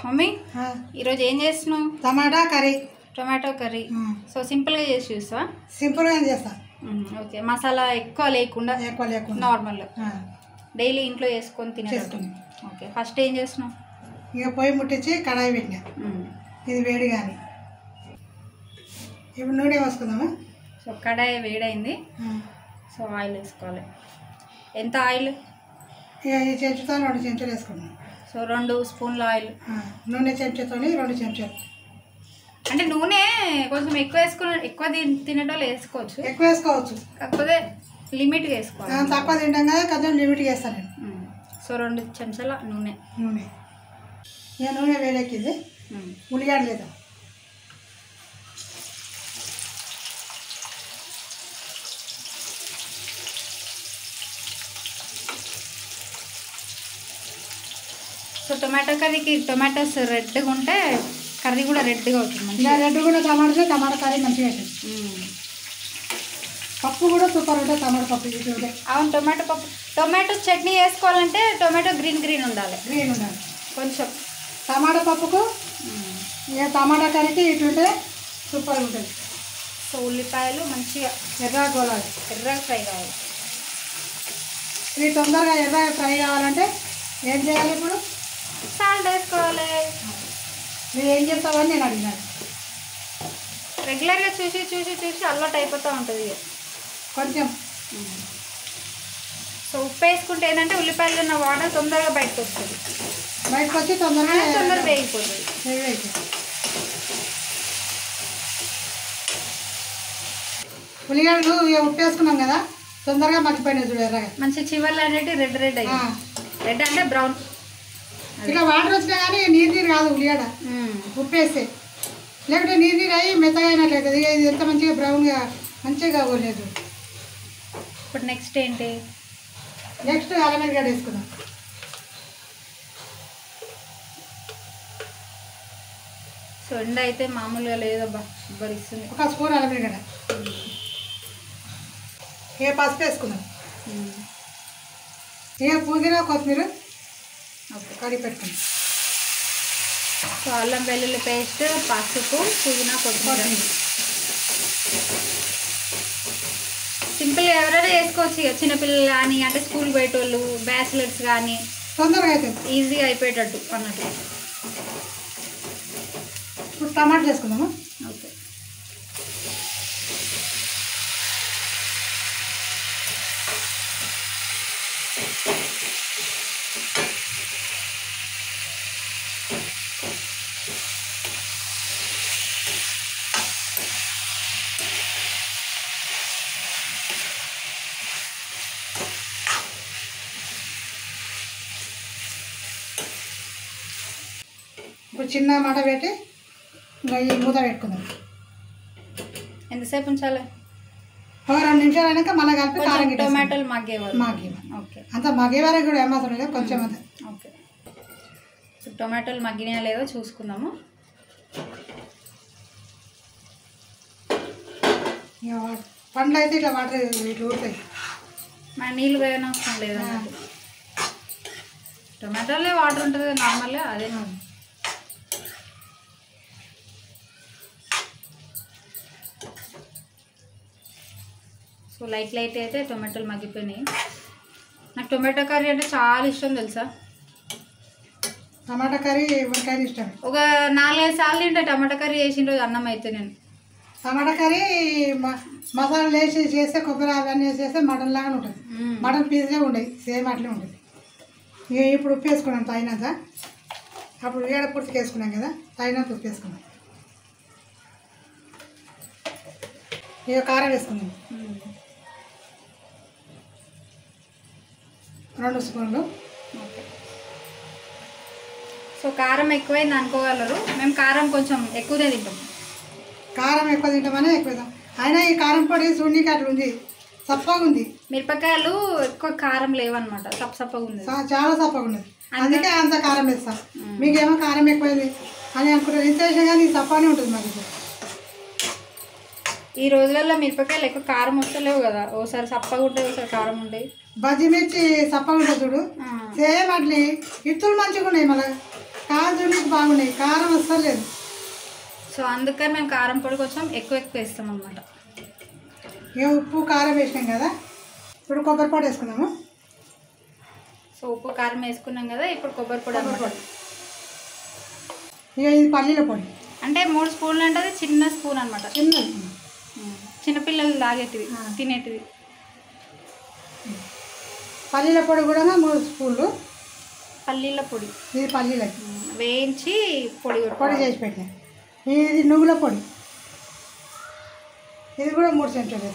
Mummy ఈరోజు ఏం చేస్తున్నావు? టమాటా కర్రీ. Tomato curry. సో సింపుల్గా చేసి చూస్తావా? సింపుల్గా చేస్తా. ఓకే, మసాలా ఎక్కువ లేకుండా నార్మల్ డైలీ ఇంట్లో వేసుకొని తినేసుకుని. ఓకే, ఫస్ట్ ఏం చేస్తున్నావు? ఇక పొయ్యి ముట్టించి కడాయి పెట్టినా, ఇది వేడి కానీ. ఇప్పుడు నూనె పోసుకుందామా? సో కడాయి వేడైంది. సో ఆయిల్ వేసుకోవాలి. ఎంత ఆయిల్? ఇక ఈ చెంచుతో 2 చెంచాలు వేసుకున్నాం. సో 2 స్పూన్ల ఆయిల్. నూనె చెంచాతో 2 చెంచాలు. అంటే నూనె కొంచెం ఎక్కువ తినేటోళ్ళు వేసుకోవచ్చు, ఎక్కువ వేసుకోవచ్చు, కాకపోతే లిమిట్గా వేసుకోవాలి. తక్కువ తింటాం కదా, కొంచెం లిమిట్గా వేస్తాను నేను. సో 2 చెంచాల నూనె. ఇక నూనె వేడెక్కింది. ఉల్లిగడ్డ లేదా సో టొమాటో కర్రీకి టొమాటోస్ రెడ్గా ఉంటే కర్రీ కూడా రెడ్గా అవుతుంది. ఇలా రెడ్ కూడా టమాటా కర్రీ మంచిగా అవుతుంది. పప్పు కూడా సూపర్ ఉంటుంది. టమాటా పప్పు ఇది. అవును, టొమాటో పప్పు. టొమాటో చట్నీ వేసుకోవాలంటే టొమాటో గ్రీన్ ఉండాలి. కొంచెం టమాటా పప్పుకు ఇక టమాటా కర్రీకి ఇటుంటే సూపర్గా ఉంటుంది. సో ఉల్లిపాయలు మంచిగా ఎర్రగా ఫ్రై కావాలి. ఇది తొందరగా ఎర్రగా ఫ్రై కావాలంటే ఏం చేయాలి? ఇప్పుడు సాల్ట్ వేసుకోవాలి. మీరు ఏం చెప్తావని నేను అడిగినాను. రెగ్యులర్గా చూసి అలవాటు అయిపోతూ ఉంటుంది కొంచెం. సో ఉప్పు వేసుకుంటే ఏంటంటే ఉల్లిపాయలు ఉన్న వాటర్ తొందరగా బయటకు వస్తుంది. బయటకు వచ్చి తొందరగా వేగిపోతుంది. ఉల్లిగడ్డలు ఉప్పు వేసుకున్నాం కదా, తొందరగా మగ్గిపోయినాయి చూడు ఎర్రగా. మంచి చివర్లు అనేవి రెడ్ అయ్యి, రెడ్ అంటే బ్రౌన్. ఇలా వాటర్ వచ్చినా కానీ నీరు కాదు ఉల్లిగడ్డ ఉప్పు వేస్తే, లేకుంటే నీరు అయ్యి మెత్తగా అయినట్లయితుంది. ఇది ఎంత మంచిగా బ్రౌన్గా మంచిగా పోలేదు. ఇప్పుడు నెక్స్ట్ ఏంటి? నెక్స్ట్ అల్లం ఎల్లిగడ్డ వేసుకుందాం. సో ఎండ అయితే మామూలుగా లేదబ్బా, భరిస్తుంది. 1 స్పూన్ అల్లం ఎల్లిగడ్డ. ఇక పసుపు వేసుకుందాం. ఇక పుదీనా కొత్తిమీర కడిగి పెట్టుకుందాం. సో అల్లం వెల్లుల్లి పేస్ట్, పసుపు, పుదీనా, కొత్తిమీర సింపుల్గా ఎవరైనా వేసుకోవచ్చు. ఇక చిన్నపిల్లలు కానీ, అంటే స్కూల్ పోయేటోళ్ళు, బ్యాచిలర్స్ కానీ తొందరగా అవుతుంది, ఈజీగా అయిపోయేటట్టు అన్నట్టు. ఇప్పుడు టమాటాలు వేసుకుందామా? ఓకే. ఇప్పుడు చిన్న మాట పెట్టి ఇంకా ఈ మూత పెట్టుకుందాం. ఎంతసేపు ఉంచాలి? 2 నిమిషాలు అయినాక మళ్ళీ కలిపి కారం టొమాటోలు మగ్గే. ఓకే, అంత మగ్గే వరకు కూడా ఏమాత్రం లేదు, కొంచెం అంతే. ఓకే, టొమాటోలు మగ్గినా లేదో చూసుకుందాము. పండ్లు అయితే ఇట్లా వాటర్ ఇట్లా ఊరుతాయి, మన నీళ్ళు వేయని అవసరం లేదు. టొమాటోలే వాటర్ ఉంటుంది నార్మల్గా, అదే. సో లైట్ అయితే టొమాటోలు మగ్గిపోయినాయి. నాకు టొమాటో కర్రీ అంటే చాలా ఇష్టం తెలుసా. టమాటా కర్రీ ఎవరికైనా ఇష్టం. ఒక 4-5 సార్లు తింటా టమాటా కర్రీ చేసిన రోజు అన్నం అయితే నేను. టమాటా కర్రీ మసాలా వేసి చేస్తే, కొబ్బరి అవన్నీ వేసేస్తే మటన్ లాగానే ఉంటుంది. మటన్ పీస్గా ఉండేది, సేమ్ అట్లే ఉంటుంది. ఇక ఇప్పుడు ఉప్పు వేసుకున్నాం తగినంత. అప్పుడు ఉల్లిగడ్డ పూర్తికి వేసుకున్నాం కదా, తగినంత ఉప్పు వేసుకున్నాం. ఇక కారం వేసుకున్నాం 2 స్పూన్లు. ఓకే. సో కారం ఎక్కువైంది అనుకోగలరు, మేము కారం కొంచెం ఎక్కువనే తింటాం. కారం ఎక్కువ తింటామని ఎక్కువ తింటాం. అయినా ఈ కారం పొడి చూడనీకి అట్లా ఉంది, సప్పగా ఉంది. మిరపకాయలు ఎక్కువ కారం లేవన్నమాట, సప్పగా ఉంది, చాలా సప్పగా ఉన్నది. అందుకే అంత కారం వేస్తాం. మీకేమో కారం ఎక్కువైంది అని అనుకుంటారు, ఇంత వేసినా కానీ సప్పగానే ఉంటుంది మాకు. ఈ రోజులలో మిరపకాయలు ఎక్కువ కారం వస్తలేవు కదా, ఓసారి సప్పగా ఉంటాయి, ఓసారి కారం ఉంటాయి. బజ్జి మిర్చి సప్పగా ఉంటుంది చూడు, సేమ్ అట్లే. ఇత్తులు మంచిగా ఉన్నాయి, మళ్ళీ కాజునికి బాగున్నాయి, కారం అస్సలు లేదు. సో అందుకని మేము కారం పొడి కొంచెం ఎక్కువ వేస్తాం అన్నమాట. ఇక ఉప్పు కారం వేసినాం కదా, ఇప్పుడు కొబ్బరి పొడి వేసుకుందాము. సో ఉప్పు కారం వేసుకున్నాం కదా, ఇప్పుడు కొబ్బరి పొడి అన్నమాట. ఇక ఇది పల్లీల పొడి అంటే 3 స్పూన్లు అంటే చిన్న స్పూన్ అనమాట, చిన్నపిల్లలు తాగేటివి తినేటివి. పల్లీల పొడి కూడా 3 స్పూన్లు పల్లీల పొడి. ఇది పల్లీలకి వేయించి పొడి చేసి పెట్టినా. ఇది నువ్వుల పొడి, ఇది కూడా 3 చెంచాలు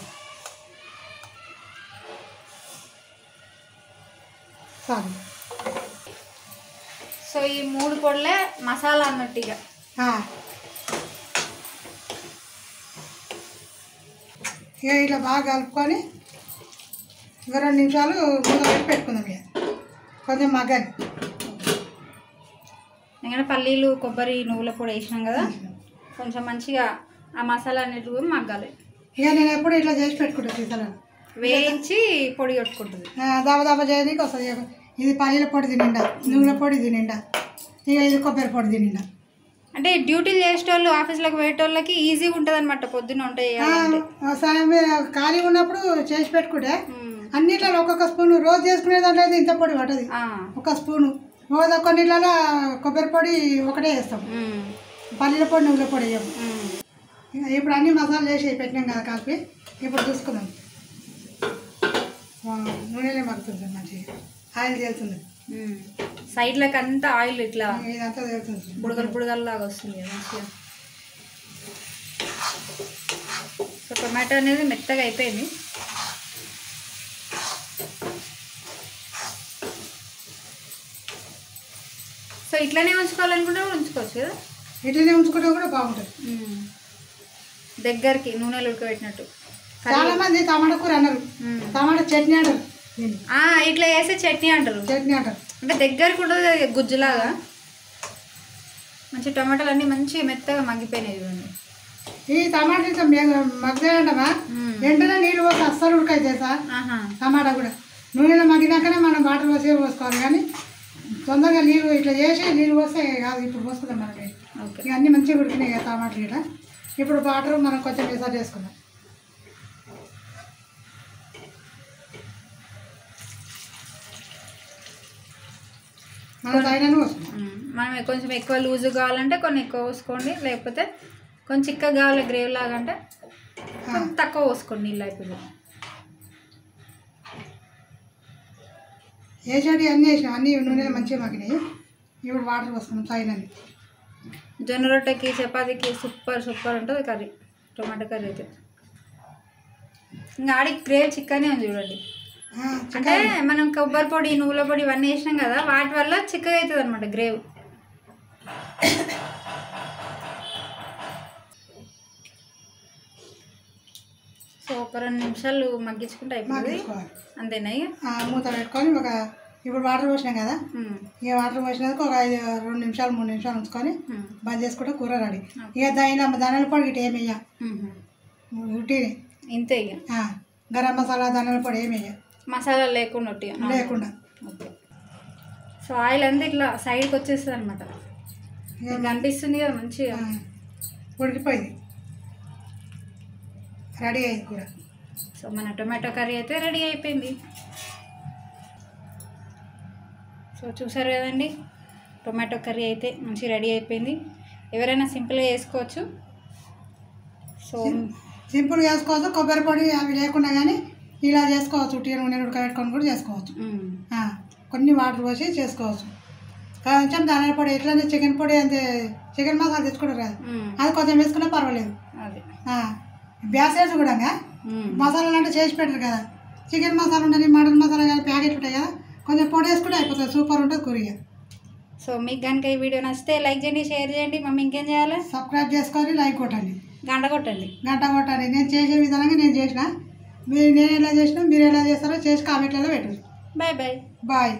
చాలు. సో ఈ 3 పొడులే మసాలా అన్నట్టుగా. ఇక ఇట్లా బాగా కలుపుకొని ఇక 2 నిమిషాలు మూత పెట్టి పెట్టుకుందాం. ఇక కొంచెం మగ్గాలి. ఎందుకంటే పల్లీలు కొబ్బరి నువ్వుల పొడి వేసినాం కదా, కొంచెం మంచిగా ఆ మసాలా అనేటివి మగ్గాలి. ఇక నేను ఎప్పుడు ఇట్లా చేసి పెట్టుకుంటాను, సీసాలను వేయించి పొడి కొట్టుకుంటుంది. దాబా చేయడానికి వస్తుంది. ఇది పల్లీల పొడి తినిండా, నువ్వుల పొడి తినిండా, ఇక ఇది కొబ్బరి పొడి తినిండా. అంటే డ్యూటీలు చేసేటోళ్ళు, ఆఫీస్లోకి పోయేటోళ్ళకి ఈజీగా ఉంటుంది అనమాట. పొద్దున్న ఉంటాయి ఖాళీ ఉన్నప్పుడు చేసి పెట్టుకుంటే అన్నిట్లో ఒక్కొక్క స్పూన్, రోజు చేసుకునే దాంట్లో అయితే ఇంత పొడి పట్టదు. 1 స్పూను రోజు కొన్నిట్లలో కొబ్బరి పొడి ఒకటే వేస్తాం, పల్లీల పొడి నువ్వుల పొడి వేయము. ఇప్పుడు అన్ని మసాలాలు వేసి పెట్టినాం కదా కలిపి. ఇప్పుడు చూసుకుందాం. నూనెలే మగ్గుతుంది మంచిగా, ఆయిల్ తేలుతుంది. సైడ్లకు అంతా ఆయిల్ ఇట్లా ఇదంతా తేలుతుంది, బుడగలు లాగా వస్తుంది మంచిగా. సో టొమాటో అనేది మెత్తగా అయిపోయింది. సో ఇట్లనే ఉంచుకోవాలనుకుంటే కూడా ఉంచుకోవచ్చు కదా, ఇట్లనే ఉంచుకుంటే కూడా బాగుంటుంది. దగ్గరికి నూనెలు ఉడకబెట్టినట్టు. చాలా మంది టమాటా కూర అన్నారు, టమాటా చట్నీ అంటారు. ఇట్లా వేస్తే చట్నీ అంటారు. అంటే దగ్గరకు ఉంటుంది గుజ్జులాగా. మంచి టమాటాలు అన్నీ మంచిగా మెత్తగా మగ్గిపోయినాయి చూడండి. ఈ టమాటా ఇట్లా మగ్గాయంటమా, వెంటనే నీళ్ళు పోసి అస్సలు ఉడకైతే సార్. టమాటా కూడా నూనెలో మగ్గినాకనే మనం వాటర్ పోసి పోసుకోవాలి, కానీ తొందరగా నీళ్ళు ఇట్లా చేసి నీళ్ళు పోస్తే కాదు. ఇప్పుడు పోసుకుందాం మనకి. ఇక అన్నీ మంచిగా ఉడికినాయి కదా టమాటాలు ఇట్లా. ఇప్పుడు వాటర్ మనం కొంచెం వేసారి చేసుకుందాం. మనం కొంచెం ఎక్కువ లూజ్ కావాలంటే కొన్ని ఎక్కువ పోసుకోండి, లేకపోతే కొంచెం చిక్కగా కావాలి గ్రేవీ లాగా అంటే తక్కువ పోసుకోండి నీళ్ళు. అయిపోయింది వేసాడు అన్నీ వేసినాం, అన్నీ నూనెలో మంచిగా మగ్గినాయి. ఇప్పుడు వాటర్ పోసుకున్నాం తగినన్ని. జొన్న రొట్టెకి చపాతీకి సూపర్ ఉంటుంది కర్రీ, టొమాటో కర్రీ అయితే. ఇంకా ఆడికి గ్రేవీ చిక్కనే ఉంది చూడండి. అంటే మనం కొబ్బరి పొడి నువ్వుల పొడి ఇవన్నీ వేసినాం కదా, వాటి వల్ల చిక్కగా అవుతుంది అనమాట గ్రేవీ. సో ఒక 2 నిమిషాలు మగ్గించుకుంటే అయిపోతుంది, అంతేనా? మూత పెట్టుకొని ఇప్పుడు వాటర్ పోసినాం కదా, ఇక వాటర్ పోసినాక ఒక 2 నిమిషాలు 3 నిమిషాలు ఉంచుకొని బంద్ చేసుకుంటే కూర రెడీ. ఇక ధనియాల పొడి ఇటు ఏమి వేయ, ఉట్టిని ఇంతే. ఇక గరం మసాలా ధనియాల పొడి ఏమి వేయ, మసాలా లేకుండా లేకుండా. ఓకే. సో ఆయిల్ అంతా ఇట్లా సైడ్కి వచ్చేస్తుంది అనమాట, కనిపిస్తుంది కదా మంచిగా ఉడికిపోయింది, రెడీ అయింది కూర. సో మన టొమాటో కర్రీ అయితే రెడీ అయిపోయింది. సో చూసారు కదండి, టొమాటో కర్రీ అయితే మంచిగా రెడీ అయిపోయింది. ఎవరైనా సింపుల్గా చేసుకోవచ్చు. సో సింపుల్గా చేసుకోవచ్చు, కొబ్బరి పొడి అవి లేకుండా కానీ ఇలా చేసుకోవచ్చు. ఉట్టిగా నూనె ఉడకబెట్టుకొని కూడా చేసుకోవచ్చు. కొన్ని వాటర్ పోసి చేసుకోవచ్చు. కొంచెం ధనియాల పొడి ఎట్లనే చికెన్ పొడి అంతే, చికెన్ మసాలా తెచ్చుకుంటారు కదా, అది కొంచెం వేసుకున్నా పర్వాలేదు. బ్యాసేజ్ కూడా మసాలాలు అంటే చేసి పెట్టరు కదా, చికెన్ మసాలా ఉండని మటన్ మసాలా కానీ ప్యాకెట్లు ఉంటాయి కదా, కొంచెం పొడి వేసుకుంటే అయిపోతుంది, సూపర్ ఉంటుంది కూర. సో మీకు కనుక ఈ వీడియో నచ్చితే లైక్ చేయండి, షేర్ చేయండి. మమ్మీ ఇంకేం చేయాలి? సబ్స్క్రైబ్ చేసుకొని లైక్ కొట్టండి, గంట కొట్టండి. నేను చేసే విధానంగా నేను చేసిన, నేను ఎలా చేసినా మీరు ఎలా చేస్తారో చేసి కామెంట్లలో పెట్టండి. బాయ్.